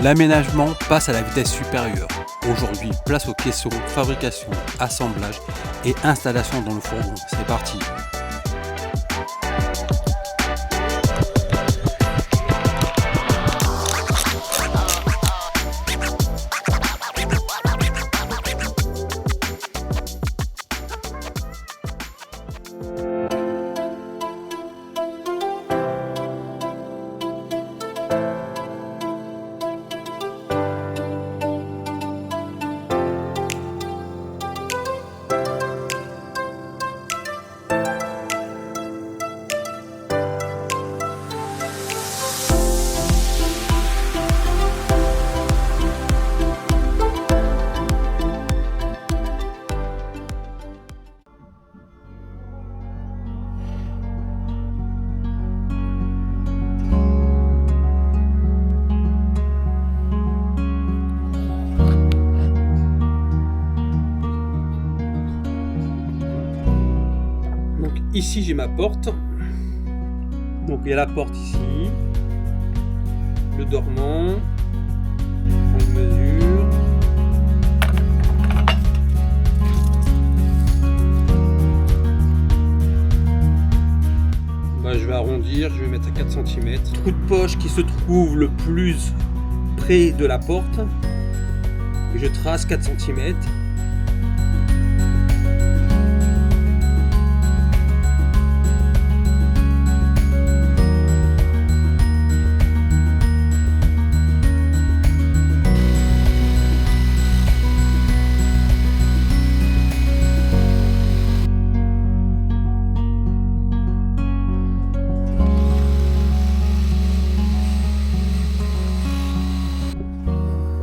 L'aménagement passe à la vitesse supérieure. Aujourd'hui, place aux questions fabrication, assemblage et installation dans le fourgon. C'est parti! Ici j'ai ma porte, donc il y a la porte ici, le dormant, on mesure, je vais arrondir, je vais mettre à 4 cm, trou de poche qui se trouve le plus près de la porte, et je trace 4 cm.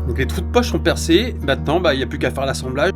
Donc les trous de poche sont percés, maintenant il n'y a plus qu'à faire l'assemblage.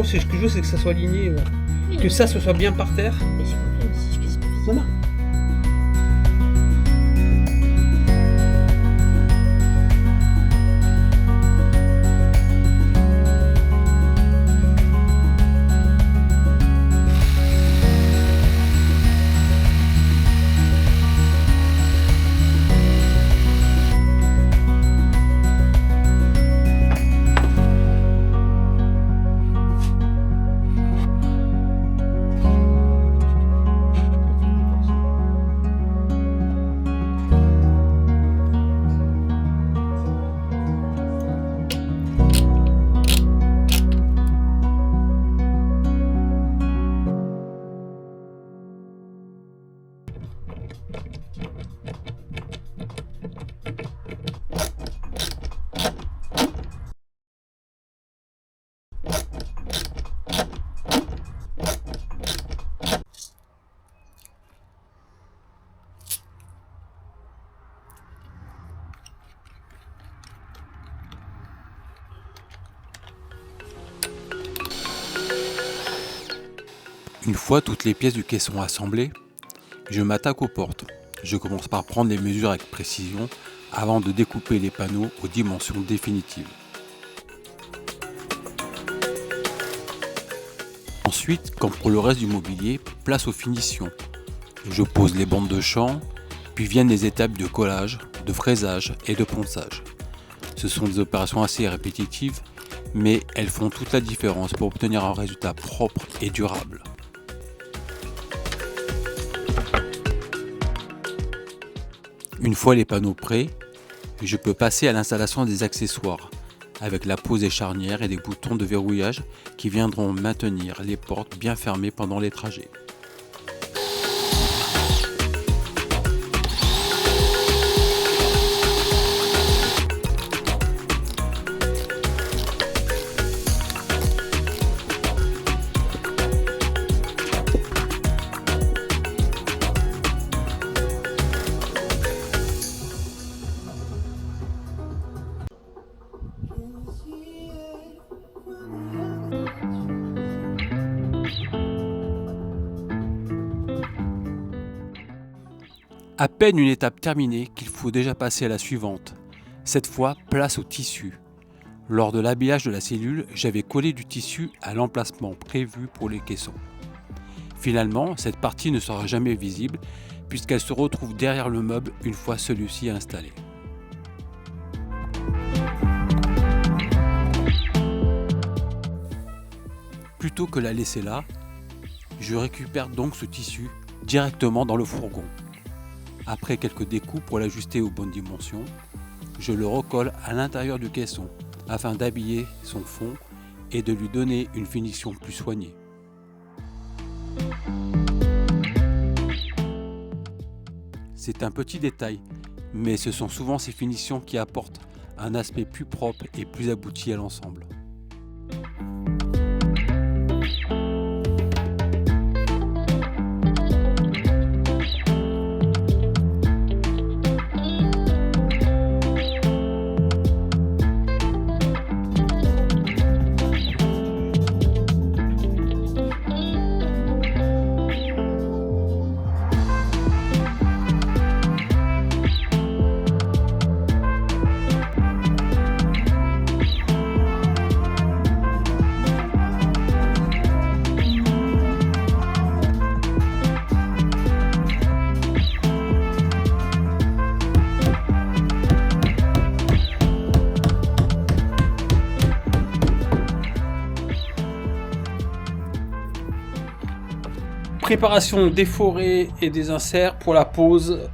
Ce que je veux, c'est que ça soit aligné, que ça ce soit bien par terre. Voilà. Une fois toutes les pièces du caisson assemblées, je m'attaque aux portes. Je commence par prendre les mesures avec précision avant de découper les panneaux aux dimensions définitives. Ensuite, comme pour le reste du mobilier, place aux finitions. Je pose les bandes de champ, puis viennent les étapes de collage, de fraisage et de ponçage. Ce sont des opérations assez répétitives, mais elles font toute la différence pour obtenir un résultat propre et durable. Une fois les panneaux prêts, je peux passer à l'installation des accessoires, avec la pose des charnières et des boutons de verrouillage qui viendront maintenir les portes bien fermées pendant les trajets. À peine une étape terminée qu'il faut déjà passer à la suivante. Cette fois, place au tissu. Lors de l'habillage de la cellule, j'avais collé du tissu à l'emplacement prévu pour les caissons. Finalement, cette partie ne sera jamais visible puisqu'elle se retrouve derrière le meuble une fois celui-ci installé. Plutôt que la laisser là, je récupère donc ce tissu directement dans le fourgon. Après quelques découpes pour l'ajuster aux bonnes dimensions, je le recolle à l'intérieur du caisson afin d'habiller son fond et de lui donner une finition plus soignée. C'est un petit détail, mais ce sont souvent ces finitions qui apportent un aspect plus propre et plus abouti à l'ensemble. Préparation des forêts et des inserts pour la pose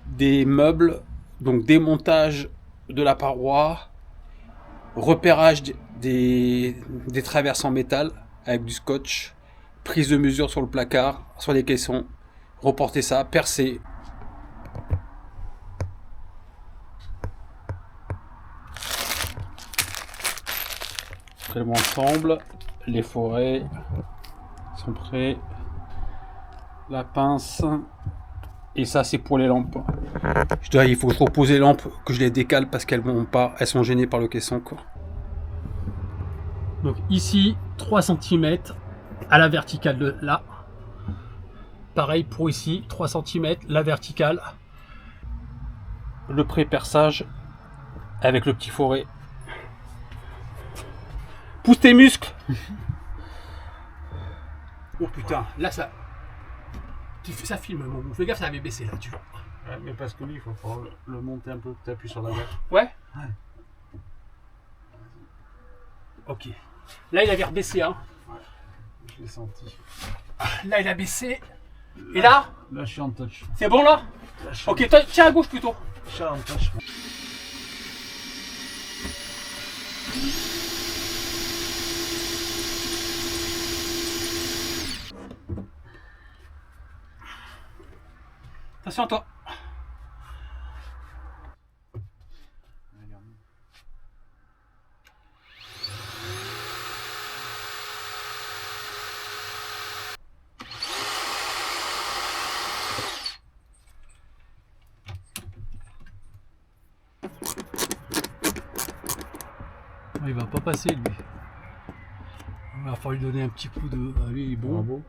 des meubles, donc démontage de la paroi, repérage des traverses en métal avec du scotch, prise de mesure sur le placard, sur les caissons, reporter ça, percer. Prélèvement ensemble, les forêts sont prêts. La pince, et ça c'est pour les lampes. Je dirais il faut que je repose les lampes, que je les décale parce qu'elles vont pas, elles sont gênées par le caisson quoi. Donc ici 3 cm à la verticale de là. Pareil pour ici 3 cm la verticale. Le pré-perçage avec le petit foret. Pousse tes muscles. Oh putain, là ça. Ça filme, mon fais gaffe, ça avait baissé là, tu vois. Ouais, mais parce que lui, il faut le monter un peu, tu appuies sur la gâche. Ouais. Ok. Là, il avait rebaissé, hein. Ouais, je l'ai senti. Là, il a baissé. Et là Là, je suis en touch. C'est bon, là, ok, tiens à gauche plutôt. Je suis en touch. Attention à toi. Il va pas passer lui. Il va falloir lui donner un petit coup de. Ah, lui il est bon. Bravo.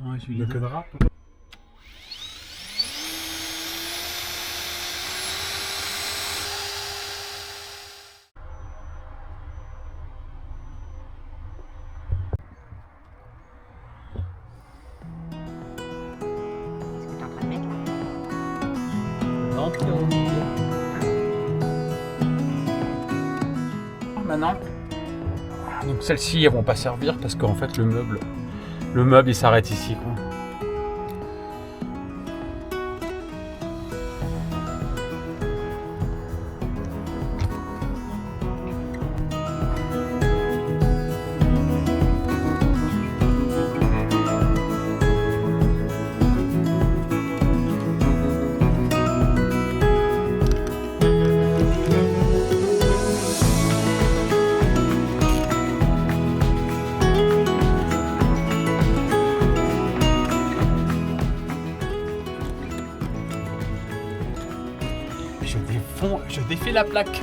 Ouais, je lui Le dis. cadra. Maintenant, donc celles-ci elles vont pas servir parce qu'en fait le meuble il s'arrête ici quoi. Je défais la plaque.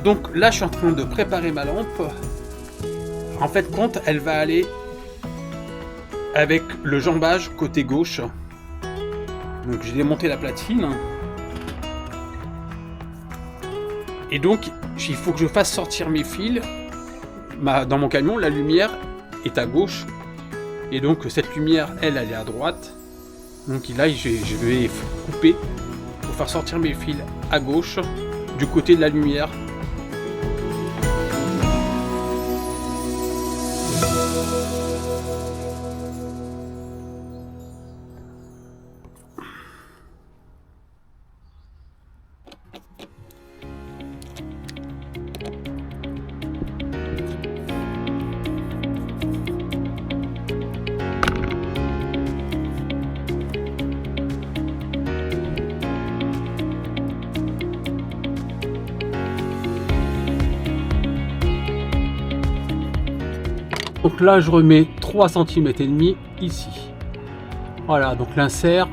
Donc là, je suis en train de préparer ma lampe. En fait, compte, elle va aller avec le jambage côté gauche. Donc j'ai démonté la platine. Et donc, il faut que je fasse sortir mes fils. Dans mon camion, la lumière est à gauche. Et donc, cette lumière, elle est à droite. Donc là, je vais couper pour faire sortir mes fils à gauche, du côté de la lumière. Donc là, je remets 3 cm et demi ici. Voilà, donc l'insert.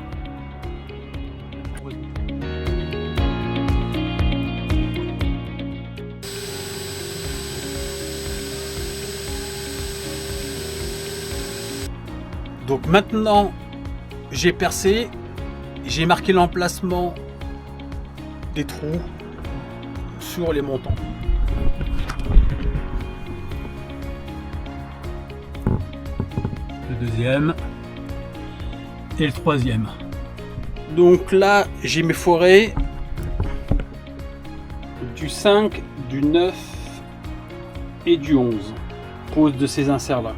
Donc maintenant, j'ai percé, j'ai marqué l'emplacement des trous sur les montants. Le deuxième et le troisième. Donc là, j'ai mes forêts du 5, du 9 et du 11. Pose de ces inserts là.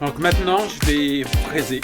Donc maintenant, je vais fraiser.